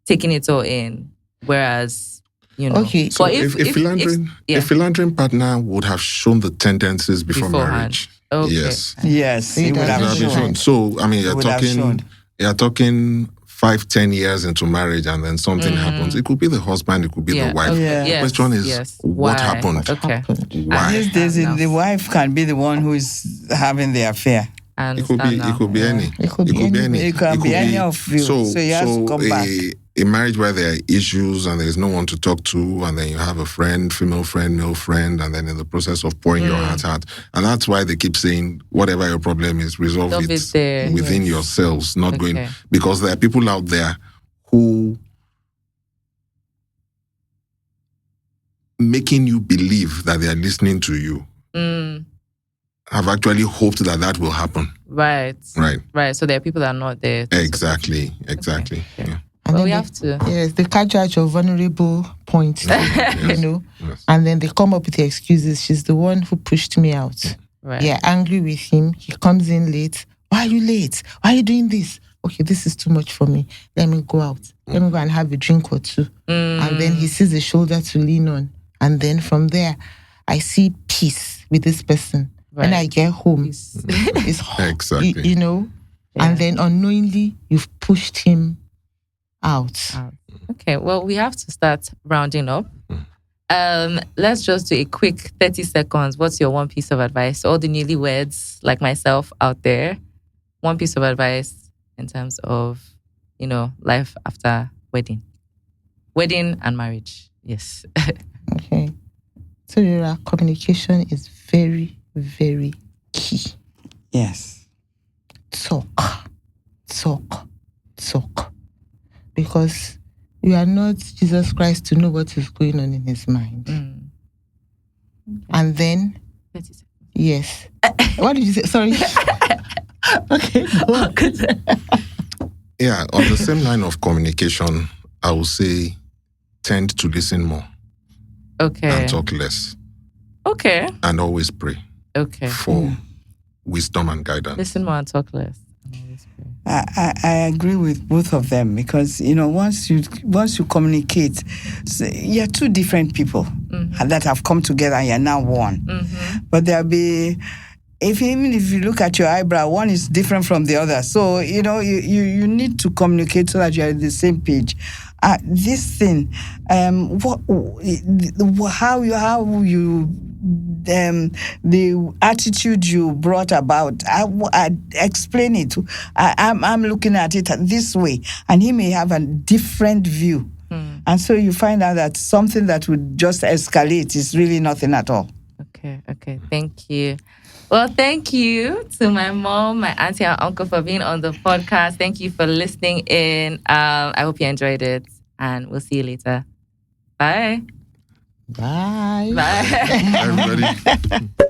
taking it all in. Whereas, you know, Okay. So but if a philandering partner would have shown the tendencies before Beforehand. marriage. Okay. Yes. Yes. It It would doesn't have show. shown. So I mean, It would have shown. you're talking 5-10 years into marriage, and then something happens. It could be the husband, it could be the wife. Yeah. The Yes, question is, yes. what Why? happened? Okay. Why? These days, Now. the wife can be the one who is having the affair. I It could be. understand now. It could be any. It could be any. It can be any of you. So you have to come back. A marriage where there are issues and there's no one to talk to, and then you have a friend, female friend, male friend, and then in the process of pouring your heart out, and that's why they keep saying, whatever your problem is, resolve Resolve it there. within yourselves, not going, Okay. because there are people out there who making you believe that they are listening to you have actually hoped that that will happen. Right. Right. So there are people that are not there. Exactly. Okay. Yeah. And Well, then we they- have to. Yes, they catch you at your vulnerable point, you know, Yes. and then they come up with the excuses. She's the one who pushed me out. Right. Yeah, angry with him. He comes in late. Why are you late? Why are you doing this? Okay, this is too much for me. Let me go out. Let me go and have a drink or two. And then he sees a shoulder to lean on. And then from there, I see peace with this person. When Right. I get home, Peace. it's Exactly. you know, Yeah. and then unknowingly you've pushed him out. Okay, well, we have to start rounding up. Let's just do a quick 30 seconds. What's your one piece of advice to all the newlyweds like myself out there? One piece of advice in terms of, you know, life after wedding and marriage. Yes. Okay. So your communication is very, very key. Yes. Talk. Because you are not Jesus Christ to know what is going on in his mind. And then, 30 seconds. yes. What did you say? Sorry. Okay. Go on. Yeah, on the same line of communication, I would say tend to listen more Okay. and talk less, Okay. and always pray Okay. for wisdom and guidance. Listen more and talk less. I agree with both of them because, you know, once you communicate, you're two different people that have come together and you're now one. But there'll be, even if you look at your eyebrow, one is different from the other. So, you know, you need to communicate so that you're on the same page. This thing, the attitude you brought about, I explain it. I'm looking at it this way, and he may have a different view. And so you find out that something that would just escalate is really nothing at all. Okay. Okay. Thank you. Well, thank you to my mom, my auntie, and uncle for being on the podcast. Thank you for listening in. I hope you enjoyed it, and we'll see you later. Bye. Bye. Bye. Everybody.